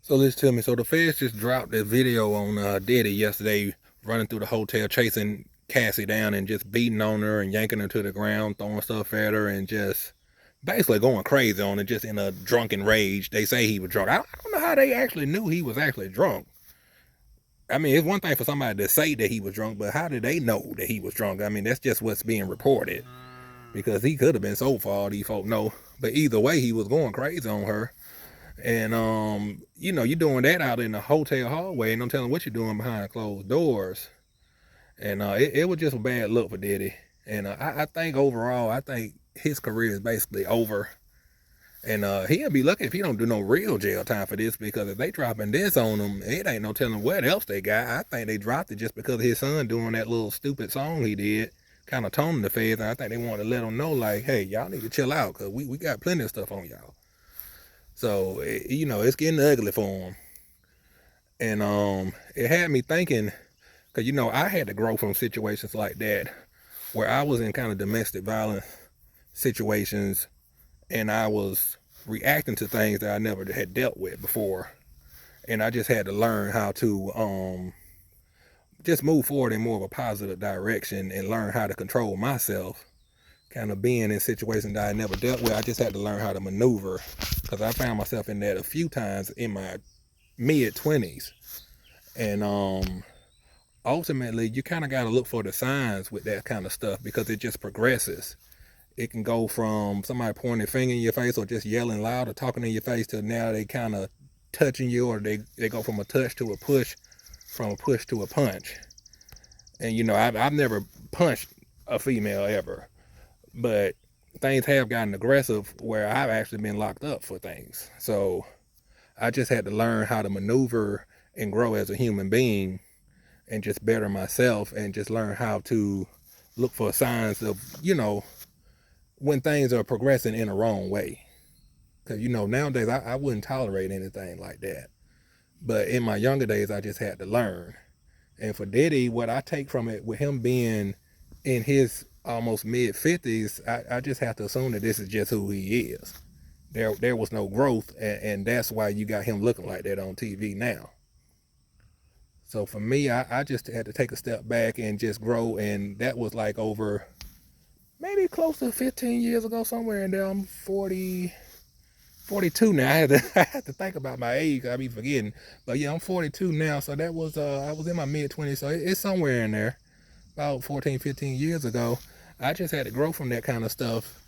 So listen to me. So the feds just dropped a video on Diddy yesterday, running through the hotel, chasing Cassie down and just beating on her and yanking her to the ground, throwing stuff at her, and just basically going crazy on her, just in a drunken rage. They say he was drunk. I don't know how they actually knew he was actually drunk. I mean, it's one thing for somebody to say that he was drunk, but how did they know that he was drunk? I mean, that's just what's being reported, because he could have been so far, these folk know. But either way, he was going crazy on her. And you're doing that out in the hotel hallway, and I'm telling what you're doing behind closed doors. And it was just a bad look for Diddy. And I think overall, I think his career is basically over. And he'll be lucky if he don't do no real jail time for this, because if they dropping this on him, it ain't no telling what else they got. I think they dropped it just because of his son doing that little stupid song he did, kind of toning the feds. And I think they wanted to let him know, like, hey, y'all need to chill out, because we got plenty of stuff on y'all. So, it's getting ugly for him. And it had me thinking, because, I had to grow from situations like that, where I was in kind of domestic violence situations, and I was reacting to things that I never had dealt with before. And I just had to learn how to just move forward in more of a positive direction and learn how to control myself. Kind of being in situations that I never dealt with, I just had to learn how to maneuver, because I found myself in that a few times in my mid 20s. And ultimately, you kind of got to look for the signs with that kind of stuff, because it just progresses. It can go from somebody pointing a finger in your face or just yelling loud or talking in your face to now they kind of touching you, or they go from a touch to a push, from a push to a punch. And I've never punched a female ever, but things have gotten aggressive where I've actually been locked up for things. So I just had to learn how to maneuver and grow as a human being, and just better myself, and just learn how to look for signs of, when things are progressing in a wrong way. Because, nowadays I wouldn't tolerate anything like that. But in my younger days, I just had to learn. And for Diddy, what I take from it, with him being in his almost mid 50s, I just have to assume that this is just who he is. There was no growth, and that's why you got him looking like that on TV now. So for me, I just had to take a step back and just grow, and that was like over maybe close to 15 years ago, somewhere in there. I'm 42 now. I had to think about my age. I be forgetting, but yeah, I'm 42 now. So that was I was in my mid 20s, so it's somewhere in there, about 14, 15 years ago. I just had to grow from that kind of stuff,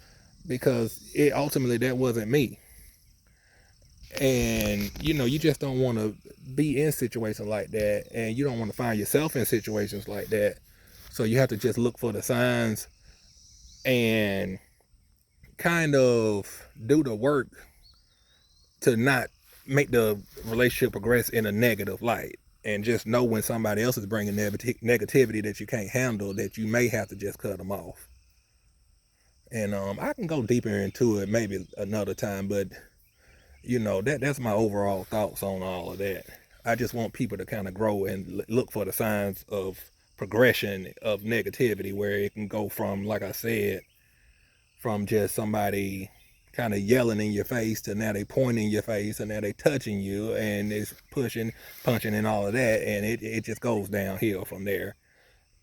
because it ultimately that wasn't me. And you just don't want to be in situations like that, and you don't want to find yourself in situations like that. So you have to just look for the signs and kind of do the work to not make the relationship progress in a negative light, and just know when somebody else is bringing negativity that you can't handle, that you may have to just cut them off. And I can go deeper into it maybe another time, but that's my overall thoughts on all of that. I just want people to kind of grow and look for the signs of progression of negativity, where it can go from, like I said, from just somebody kind of yelling in your face to now they pointing in your face, and now they touching you, and it's pushing, punching, and all of that, and it just goes downhill from there.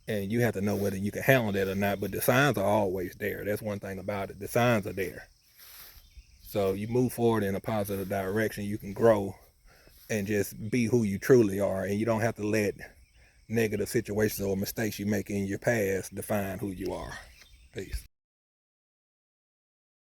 And you have to know whether you can handle that or not. But the signs are always there. That's one thing about it. The signs are there. So you move forward in a positive direction, you can grow and just be who you truly are, and you don't have to let negative situations or mistakes you make in your past define who you are. Peace.